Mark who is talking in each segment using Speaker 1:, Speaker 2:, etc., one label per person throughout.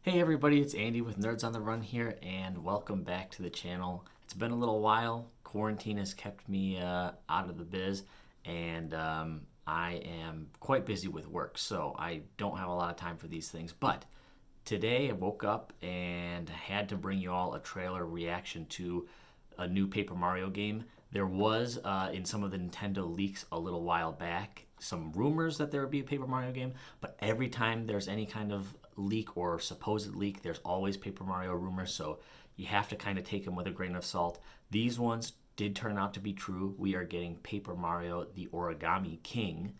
Speaker 1: Hey everybody, it's Andy with Nerds on the Run here, and welcome back to the channel. It's been a little while. Quarantine has kept me out of the biz, and I am quite busy with work, so I don't have a lot of time for these things. But today I woke up and had to bring you all a trailer reaction to a new Paper Mario game. There was, in some of the Nintendo leaks a little while back, some rumors that there would be a Paper Mario game, but every time there's any kind of leak or supposed leak, there's always Paper Mario rumors, so you have to kind of take them with a grain of salt. These ones did turn out to be true. We are getting Paper Mario the Origami King.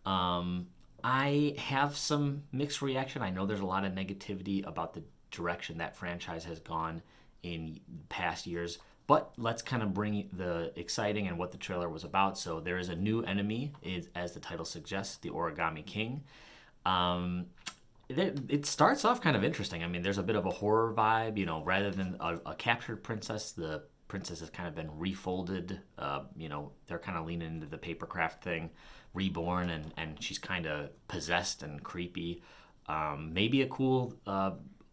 Speaker 1: I have some mixed reaction. I know there's a lot of negativity about the direction that franchise has gone in past years, but let's kind of bring the exciting and what the trailer was about. So there is a new enemy, as the title suggests, the Origami King. It starts off kind of interesting. I mean, there's a bit of a horror vibe, rather than a captured princess, the princess has kind of been refolded. They're kind of leaning into the papercraft thing, reborn, and she's kind of possessed and creepy. Maybe a cool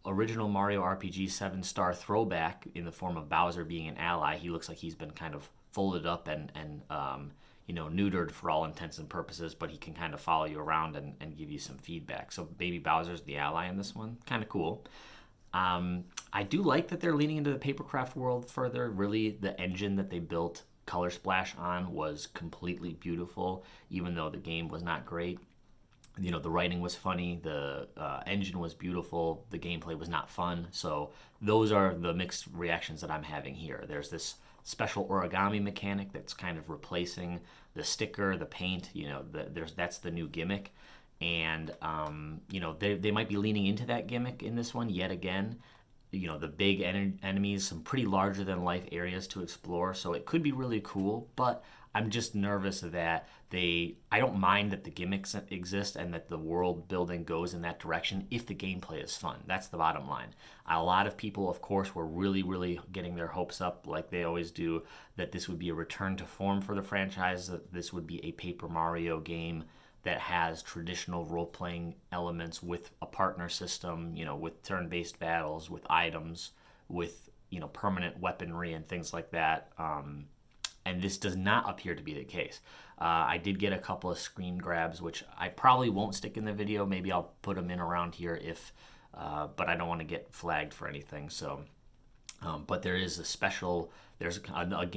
Speaker 1: original Mario RPG 7-star throwback in the form of Bowser being an ally. He looks like he's been kind of folded up and neutered for all intents and purposes, but he can kind of follow you around and give you some feedback. So Baby Bowser's the ally in this one. Kind of cool. I do like that they're leaning into the papercraft world further. Really, the engine that they built Color Splash on was completely beautiful, even though the game was not great. The writing was funny, the engine was beautiful, the gameplay was not fun. So those are the mixed reactions that I'm having here. There's this special origami mechanic that's kind of replacing the sticker, the paint. That's the new gimmick, and they might be leaning into that gimmick in this one yet again. The big enemies, some pretty larger than life areas to explore, so it could be really cool, but I'm just nervous that I don't mind that the gimmicks exist and that the world building goes in that direction if the gameplay is fun. That's the bottom line. A lot of people, of course, were really, really getting their hopes up, like they always do, that this would be a return to form for the franchise, that this would be a Paper Mario game that has traditional role-playing elements with a partner system, with turn-based battles, with items, with permanent weaponry and things like that. And this does not appear to be the case. I did get a couple of screen grabs, which I probably won't stick in the video. Maybe I'll put them in around here but I don't want to get flagged for anything. So, but there is there's a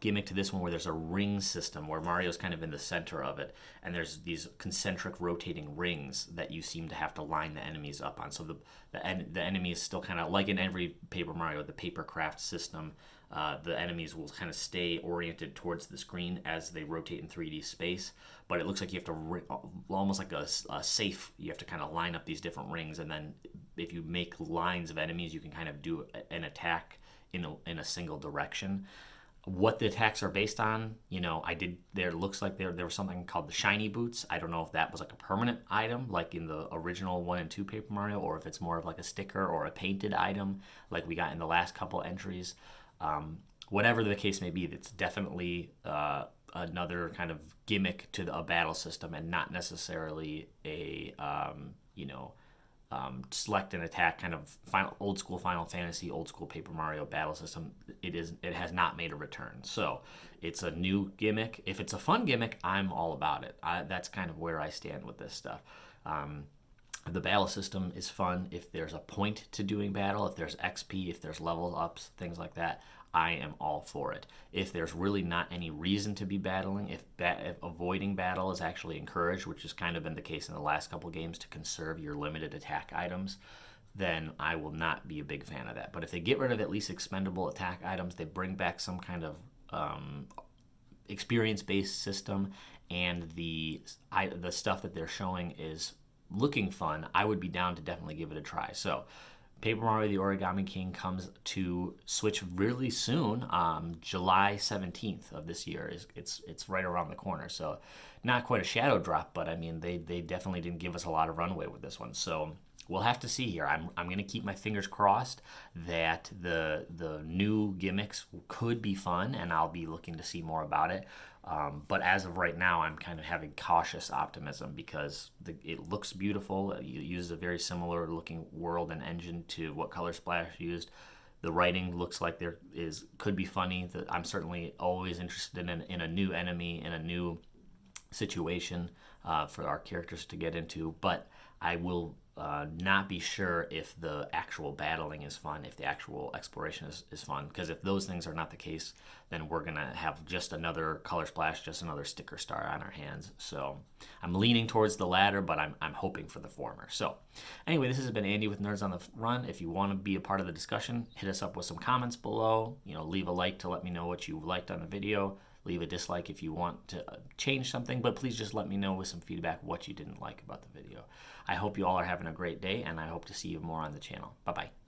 Speaker 1: gimmick to this one where there's a ring system where Mario's kind of in the center of it, and there's these concentric rotating rings that you seem to have to line the enemies up on. So the enemy is still kind of like in every Paper Mario, the papercraft system. The enemies will kind of stay oriented towards the screen as they rotate in 3D space, but it looks like you have to, almost like a safe, you have to kind of line up these different rings, and then if you make lines of enemies, you can kind of do an attack in a single direction. What the attacks are based on, there looks like there was something called the shiny boots. I don't know if that was like a permanent item like in the original 1 and 2 Paper Mario, or if it's more of like a sticker or a painted item like we got in the last couple entries. Whatever the case may be, it's definitely another kind of gimmick to a battle system, and not necessarily a select and attack kind of old school Final Fantasy, old school Paper Mario battle system. It has not made a return, so it's a new gimmick. If it's a fun gimmick, I'm all about it. That's kind of where I stand with this stuff. The battle system is fun. If there's a point to doing battle, if there's XP, if there's level ups, things like that, I am all for it. If there's really not any reason to be battling, if avoiding battle is actually encouraged, which has kind of been the case in the last couple games to conserve your limited attack items, then I will not be a big fan of that. But if they get rid of at least expendable attack items, they bring back some kind of experience-based system, and the stuff that they're showing is looking fun, I would be down to definitely give it a try. So Paper Mario the Origami King comes to Switch really soon. July 17th of this year. It's right around the corner. So not quite a shadow drop, but I mean they definitely didn't give us a lot of runway with this one. So we'll have to see here. I'm going to keep my fingers crossed that the new gimmicks could be fun, and I'll be looking to see more about it. But as of right now, I'm kind of having cautious optimism because it looks beautiful. You used a very similar looking world and engine to what Color Splash used. The writing looks like could be funny. I'm certainly always interested in a new enemy, in a new situation for our characters to get into, but I will not be sure if the actual battling is fun, if the actual exploration is fun, because if those things are not the case, then we're going to have just another Color Splash, just another sticker star on our hands. So I'm leaning towards the latter, but I'm hoping for the former. So anyway, this has been Andy with Nerds on the Run. If you want to be a part of the discussion, hit us up with some comments below. Leave a like to let me know what you liked on the video. Leave a dislike if you want to change something, but please just let me know with some feedback what you didn't like about the video. I hope you all are having a great day, and I hope to see you more on the channel. Bye-bye.